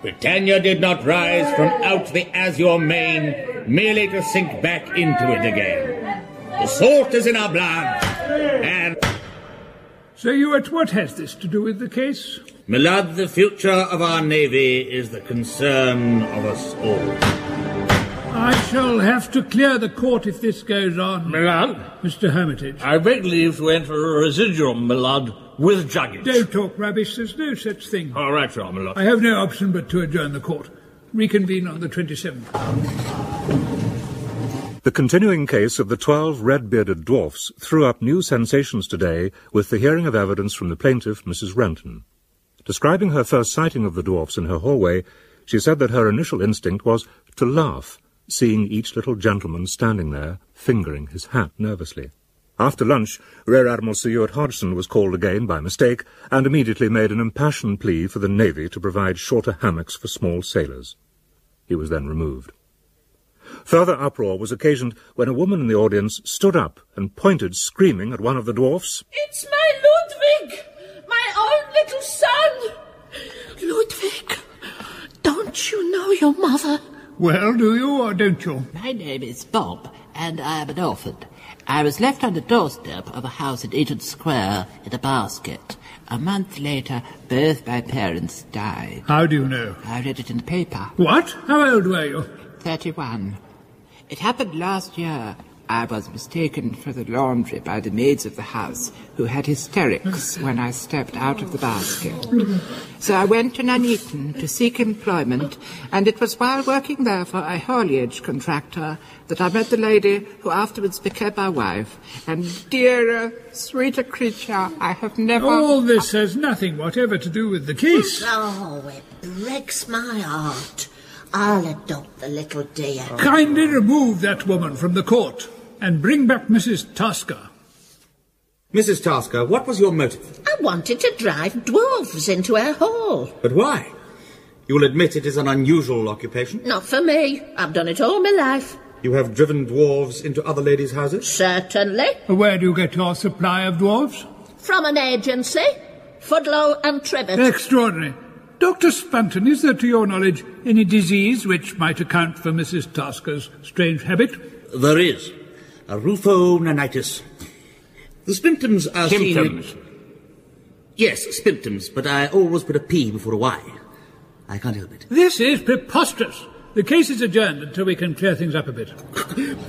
Britannia did not rise from out the azure main merely to sink back into it again. The salt is in our blood, and... Sir Ewart, what has this to do with the case? My lord, the future of our Navy is the concern of us all. I shall have to clear the court if this goes on. My lord? Mr. Hermitage. I beg leave to enter a residuum, my lord, with judges. Don't talk rubbish, there's no such thing. All right, sir, my lord. I have no option but to adjourn the court. Reconvene on the 27th. The continuing case of the 12 red-bearded dwarfs threw up new sensations today with the hearing of evidence from the plaintiff, Mrs. Renton. Describing her first sighting of the dwarfs in her hallway, she said that her initial instinct was to laugh, seeing each little gentleman standing there, fingering his hat nervously. After lunch, Rear Admiral Sir Ewart Hodgson was called again by mistake and immediately made an impassioned plea for the Navy to provide shorter hammocks for small sailors. He was then removed. Further uproar was occasioned when a woman in the audience stood up and pointed, screaming, at one of the dwarfs. It's my Ludwig! My own little son! Ludwig, don't you know your mother? Well, do you or don't you? My name is Bob, and I am an orphan. I was left on the doorstep of a house in Eaton Square in a basket. A month later, both my parents died. How do you know? I read it in the paper. What? How old were you? 31. It happened last year. I was mistaken for the laundry by the maids of the house, who had hysterics when I stepped out of the basket. So I went to Nuneaton to seek employment, and it was while working there for a haulage contractor that I met the lady who afterwards became my wife. And dearer, sweeter creature I have never... All this has nothing whatever to do with the case. Oh, it breaks my heart. I'll adopt the little dear. Kindly remove that woman from the court and bring back Mrs. Tasker. Mrs. Tasker, what was your motive? I wanted to drive dwarfs into our hall. But why? You will admit it is an unusual occupation. Not for me. I've done it all my life. You have driven dwarves into other ladies' houses? Certainly. Where do you get your supply of dwarfs? From an agency. Fudlow and Trivett. Extraordinary. Dr. Spunton, is there, to your knowledge, any disease which might account for Mrs. Tasker's strange habit? There is. A rufonanitis. The symptoms are Symptoms? seen... Yes, symptoms, but I always put a P before a Y. I can't help it. This is preposterous. The case is adjourned until we can clear things up a bit.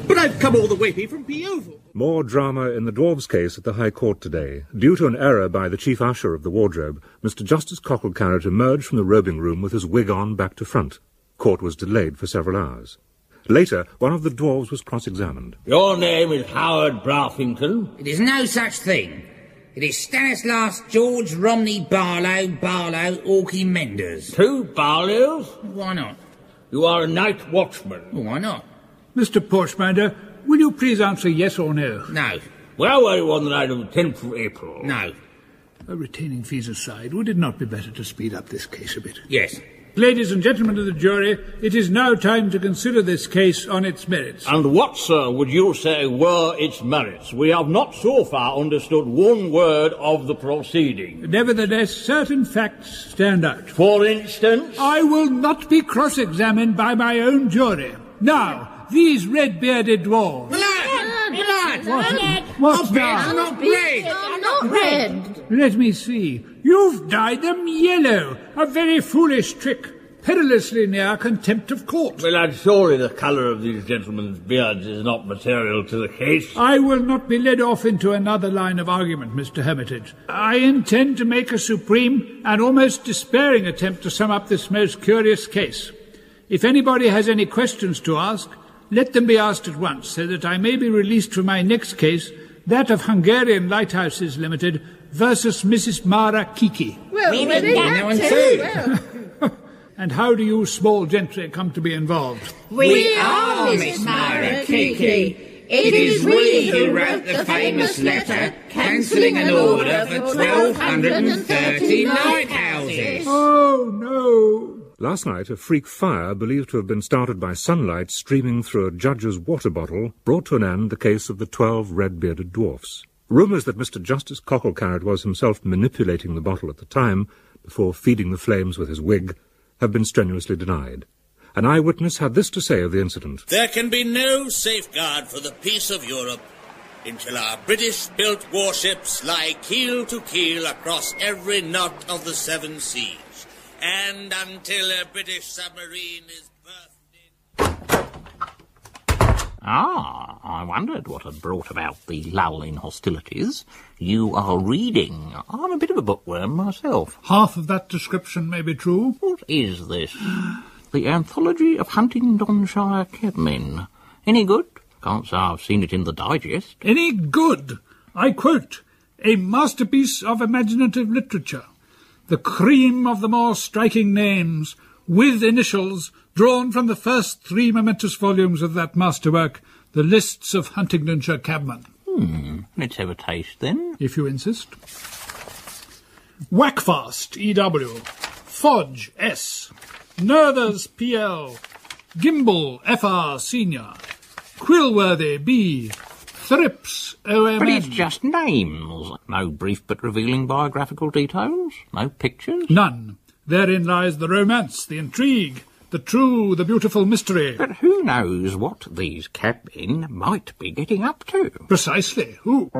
But I've come all the way here from P-Oval. More drama in the dwarves' case at the High Court today. Due to an error by the chief usher of the wardrobe, Mr. Justice Cockle-Carrot emerged from the robing room with his wig on back to front. Court was delayed for several hours. Later, one of the dwarves was cross-examined. Your name is Howard Braffington? It is no such thing. It is Stanislaus George Romney Barlow, Orky Menders. 2 Barlows? Why not? You are a night watchman. Why not? Mr. Porchminder, will you please answer yes or no? No. Where were you on the night of the 10th of April? No. Retaining fees aside, would it not be better to speed up this case a bit? Yes. Ladies and gentlemen of the jury, it is now time to consider this case on its merits. And what, sir, would you say were its merits? We have not so far understood one word of the proceeding. Nevertheless, certain facts stand out. For instance? I will not be cross-examined by my own jury. Now, these red-bearded dwarves... What now? Not red. Let me see. You've dyed them yellow. A very foolish trick. Perilously near contempt of court. Well, I'm sorry the colour of these gentlemen's beards is not material to the case. I will not be led off into another line of argument, Mr. Hermitage. I intend to make a supreme and almost despairing attempt to sum up this most curious case. If anybody has any questions to ask, let them be asked at once, so that I may be released from my next case, that of Hungarian Lighthouses Limited versus Mrs. Mara Kiki. Well, we did that one too. And how do you small gentry come to be involved? We are Miss Mara Kiki. It is we who wrote the famous letter cancelling an order for 1,230 lighthouses. Oh, no. Last night, a freak fire believed to have been started by sunlight streaming through a judge's water bottle brought to an end the case of the 12 red-bearded dwarfs. Rumours that Mr. Justice Cockle-Carrot was himself manipulating the bottle at the time, before feeding the flames with his wig, have been strenuously denied. An eyewitness had this to say of the incident. There can be no safeguard for the peace of Europe until our British-built warships lie keel to keel across every knot of the 7 seas. And until a British submarine is berthed in... Ah, I wondered what had brought about the lull in hostilities. You are reading. I'm a bit of a bookworm myself. Half of that description may be true. What is this? The Anthology of Huntingdonshire Cabmen. Any good? Can't say I've seen it in the digest. Any good? I quote, a masterpiece of imaginative literature. The cream of the more striking names, with initials, drawn from the first 3 momentous volumes of that masterwork, the lists of Huntingdonshire cabmen. Let's have a taste, then. If you insist. Wackfast, E.W. Fodge, S. Nerthers, P.L. Gimble, F.R. Senior. Quillworthy, B. Thrips, O.M.N. But it's just names. No brief but revealing biographical details. No pictures. None. Therein lies the romance, the intrigue, the true, the beautiful mystery. But who knows what these cabmen might be getting up to? Precisely. Who?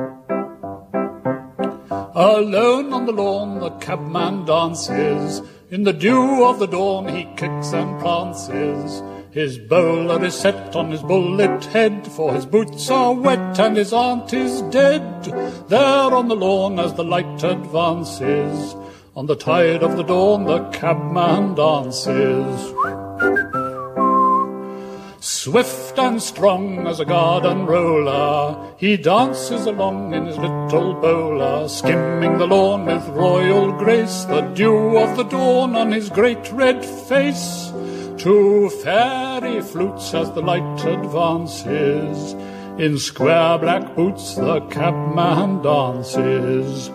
Alone on the lawn the cabman dances. In the dew of the dawn he kicks and prances. His bowler is set on his bullet head, for his boots are wet and his aunt is dead. There on the lawn as the light advances, on the tide of the dawn the cabman dances. Swift and strong as a garden roller, he dances along in his little bowler, skimming the lawn with royal grace, the dew of the dawn on his great red face. To fairy flutes as the light advances, in square black boots the cabman dances.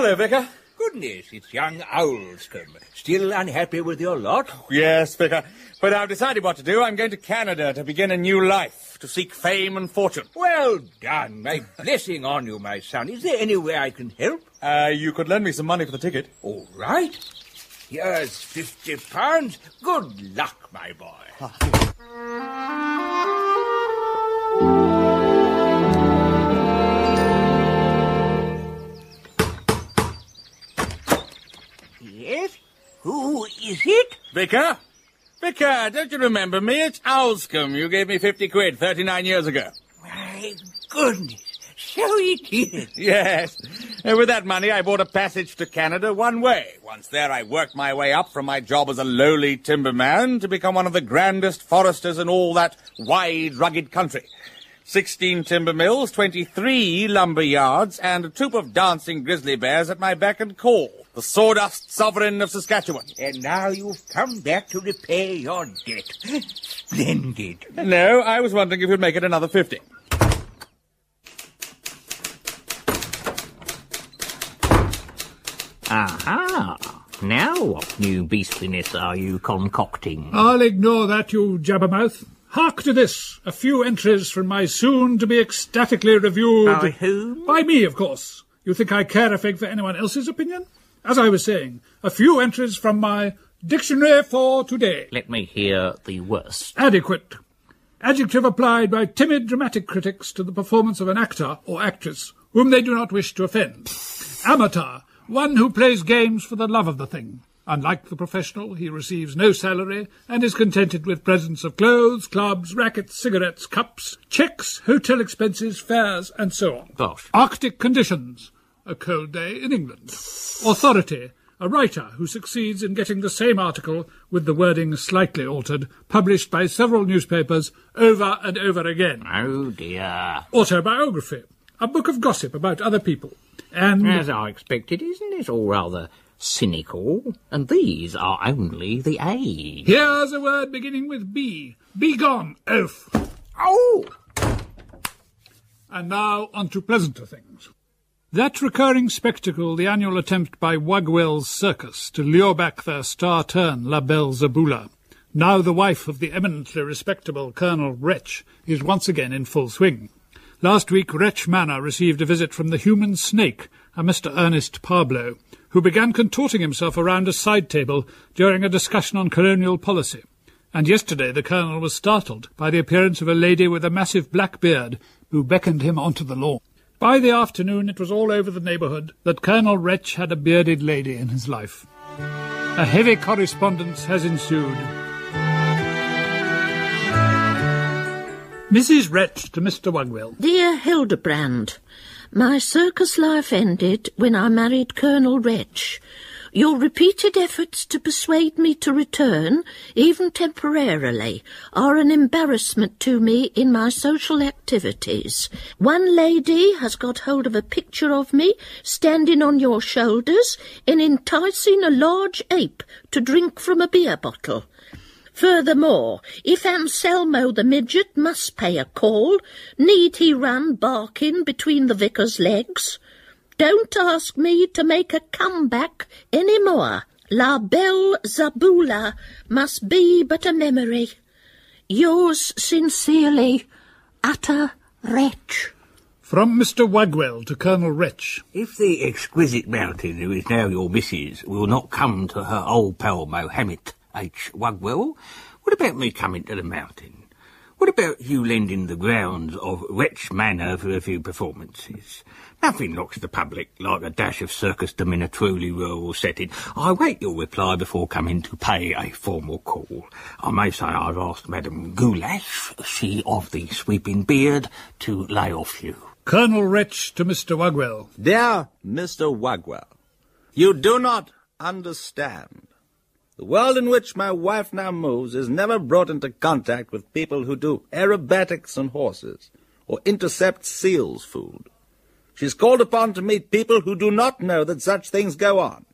Hello, Vicar. Goodness, it's young Owlscombe. Still unhappy with your lot? Yes, Vicar. But I've decided what to do. I'm going to Canada to begin a new life, to seek fame and fortune. Well done. My blessing on you, my son. Is there any way I can help? You could lend me some money for the ticket. All right. Here's £50. Good luck, my boy. Yes? Who is it? Vicar? Vicar, don't you remember me? It's Owlscombe. You gave me 50 quid 39 years ago. My goodness. So it is. Yes. With that money, I bought a passage to Canada one way. Once there, I worked my way up from my job as a lowly timberman to become one of the grandest foresters in all that wide, rugged country. 16 timber mills, 23 lumber yards, and a troop of dancing grizzly bears at my beck and call. The sawdust sovereign of Saskatchewan. And now you've come back to repay your debt. Splendid. No, I was wondering if you'd make it another 50. Aha! Now what new beastliness are you concocting? I'll ignore that, you jabbermouth. Hark to this, a few entries from my soon-to-be ecstatically reviewed... By whom? By me, of course. You think I care a fig for anyone else's opinion? As I was saying, a few entries from my dictionary for today. Let me hear the worst. Adequate. Adjective applied by timid dramatic critics to the performance of an actor or actress whom they do not wish to offend. Amateur. One who plays games for the love of the thing. Unlike the professional, he receives no salary and is contented with presents of clothes, clubs, rackets, cigarettes, cups, cheques, hotel expenses, fares, and so on. Gosh. Arctic conditions. A cold day in England. Authority. A writer who succeeds in getting the same article, with the wording slightly altered, published by several newspapers over and over again. Oh, dear. Autobiography. A book of gossip about other people. And... As I expected, isn't it all rather cynical? And these are only the A. Here's a word beginning with B. Be gone, oaf. Oh! And now on to pleasanter things. That recurring spectacle, the annual attempt by Wagwell's circus to lure back their star turn, La Belle Zabula, now the wife of the eminently respectable Colonel Wretch, is once again in full swing. Last week, Wretch Manor received a visit from the human snake, a Mr. Ernest Pablo, who began contorting himself around a side table during a discussion on colonial policy. And yesterday the Colonel was startled by the appearance of a lady with a massive black beard, who beckoned him onto the lawn. By the afternoon it was all over the neighbourhood that Colonel Wretch had a bearded lady in his life. A heavy correspondence has ensued. Mrs. Wretch to Mr. Wagwell. Dear Hildebrand, my circus life ended when I married Colonel Wretch. Your repeated efforts to persuade me to return, even temporarily, are an embarrassment to me in my social activities. One lady has got hold of a picture of me standing on your shoulders and enticing a large ape to drink from a beer bottle. Furthermore, if Anselmo the midget must pay a call, need he run barking between the vicar's legs? Don't ask me to make a comeback any more. La Belle Zabula must be but a memory. Yours sincerely, Utter Wretch. From Mr. Wagwell to Colonel Wretch. If the exquisite mountain who is now your missus will not come to her old pal Mohammed H. Wagwell, what about me coming to the mountain? What about you lending the grounds of Wretch Manor for a few performances? Nothing knocks the public like a dash of circus in a truly rural setting. I wait your reply before coming to pay a formal call. I may say I've asked Madame Goulash, she of the sweeping beard, to lay off you. Colonel Wretch to Mr. Wagwell. Dear Mr. Wagwell, you do not understand. The world in which my wife now moves is never brought into contact with people who do aerobatics on horses or intercept seals' food. She is called upon to meet people who do not know that such things go on,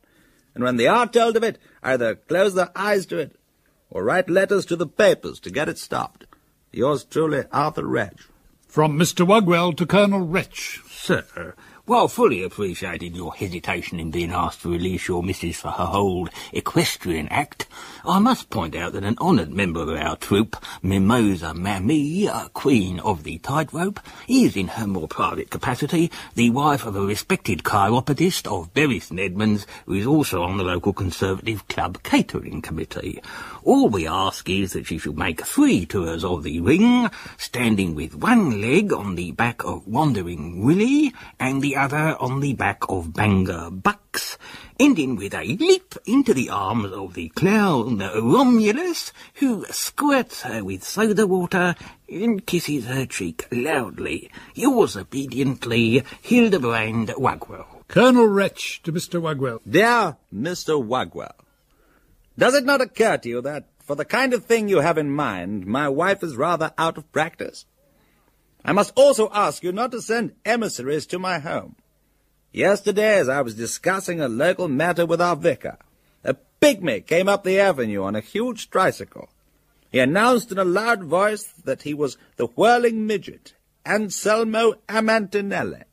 and when they are told of it, either close their eyes to it or write letters to the papers to get it stopped. Yours truly, Arthur Wretch. From Mr. Wagwell to Colonel Wretch. Sir, While fully appreciating your hesitation in being asked to release your missus for her whole equestrian act, I must point out that an honoured member of our troop, Mimosa Mamie, Queen of the Tightrope, is, in her more private capacity, the wife of a respected chiropodist of Bury St Edmunds, who is also on the local Conservative Club catering committee. All we ask is that she should make 3 tours of the ring, standing with one leg on the back of Wandering Willie, and the other on the back of Bangor Bucks, ending with a leap into the arms of the clown Romulus, who squirts her with soda water and kisses her cheek loudly. Yours obediently, Hildebrand Wagwell. Colonel Wretch to Mr. Wagwell. Dear Mr. Wagwell, does it not occur to you that, for the kind of thing you have in mind, my wife is rather out of practice? I must also ask you not to send emissaries to my home. Yesterday, as I was discussing a local matter with our vicar, a pygmy came up the avenue on a huge tricycle. He announced in a loud voice that he was the whirling midget, Anselmo Amantinelli,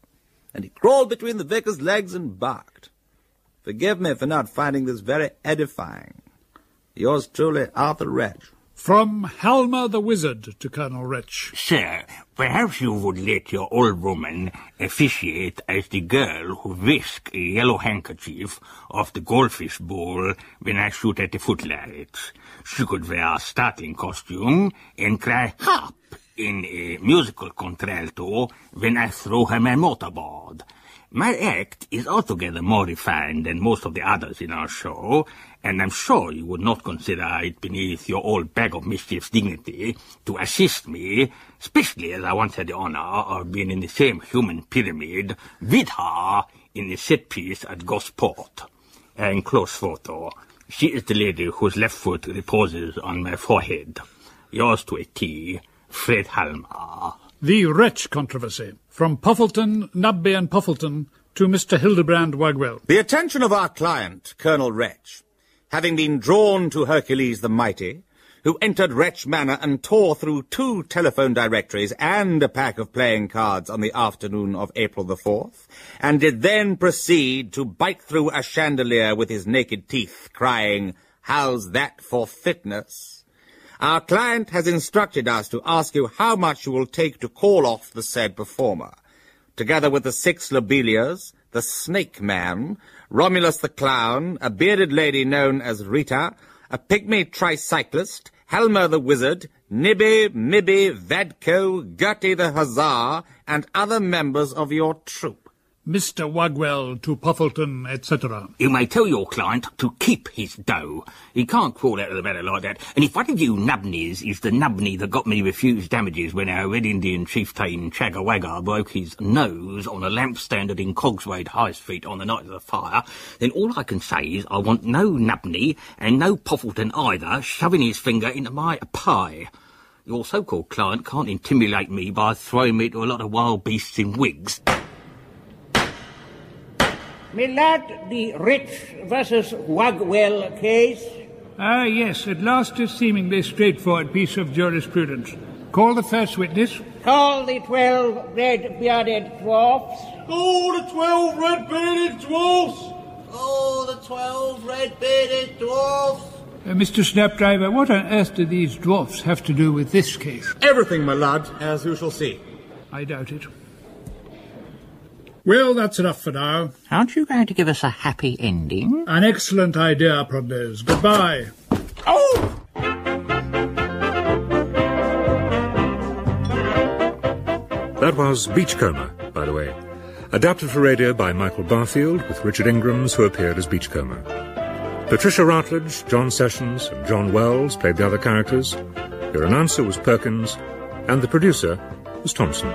and he crawled between the vicar's legs and barked. Forgive me for not finding this very edifying. Yours truly, Arthur Wretch. From Halma the Wizard to Colonel Wretch. Sir, perhaps you would let your old woman officiate as the girl who whisked a yellow handkerchief off the goldfish bowl when I shoot at the footlights. She could wear a startling costume and cry "Hop!" in a musical contralto when I throw her my motorboard. My act is altogether more refined than most of the others in our show, and I'm sure you would not consider it beneath your old bag of mischief's dignity to assist me, especially as I once had the honour of being in the same human pyramid with her in the set piece at Gosport. And close photo. She is the lady whose left foot reposes on my forehead. Yours to a T, Fred Halma. The Wretch controversy. From Puffleton, Nubby and Puffleton to Mr. Hildebrand Wagwell. The attention of our client, Colonel Wretch, having been drawn to Hercules the Mighty, who entered Wretch Manor and tore through 2 telephone directories and a pack of playing cards on the afternoon of April the 4th, and did then proceed to bite through a chandelier with his naked teeth, crying, "How's that for fitness?" Our client has instructed us to ask you how much you will take to call off the said performer, together with the 6 lobelias, the Snake Man, Romulus the Clown, a bearded lady known as Rita, a pygmy tricyclist, Helmer the Wizard, Nibby, Mibby, Vadko, Gertie the Hussar, and other members of your troupe. Mr. Wagwell to Puffleton, etc. You may tell your client to keep his dough. He can't crawl out of the matter like that. And if one of you nubneys is the nubney that got me refused damages when our Red Indian chieftain Chagawagga broke his nose on a lamp standard in Cogswade High Street on the night of the fire, then all I can say is I want no nubney and no Puffleton either shoving his finger into my pie. Your so-called client can't intimidate me by throwing me to a lot of wild beasts in wigs. My lad, the Rich versus Wagwell case? Ah, yes, at last a seemingly straightforward piece of jurisprudence. Call the first witness. Call the 12 red-bearded dwarfs. Call the 12 red-bearded dwarfs. Call the 12 red-bearded dwarfs. Mr. Snapdriver, what on earth do these dwarfs have to do with this case? Everything, my lad, as you shall see. I doubt it. Well, that's enough for now. Aren't you going to give us a happy ending? An excellent idea, Prodnose. Goodbye. Oh! That was Beachcomber, by the way. Adapted for radio by Michael Barfield, with Richard Ingrams, who appeared as Beachcomber. Patricia Routledge, John Sessions, and John Wells played the other characters. Your announcer was Perkins, and the producer was Thompson.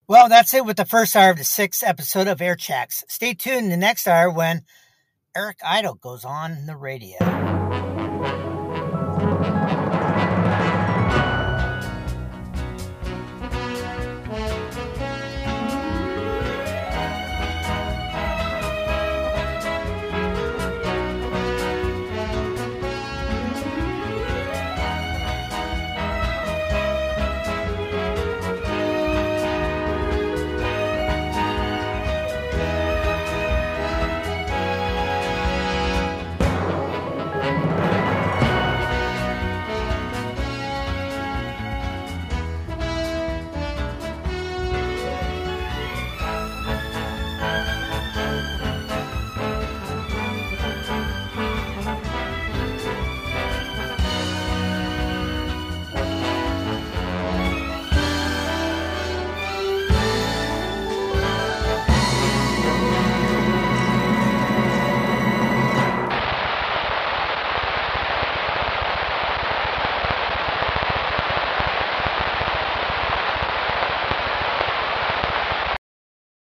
Well, that's it with the first hour of the 6th episode of Airchecks. Stay tuned in the next hour when Eric Idle goes on the radio.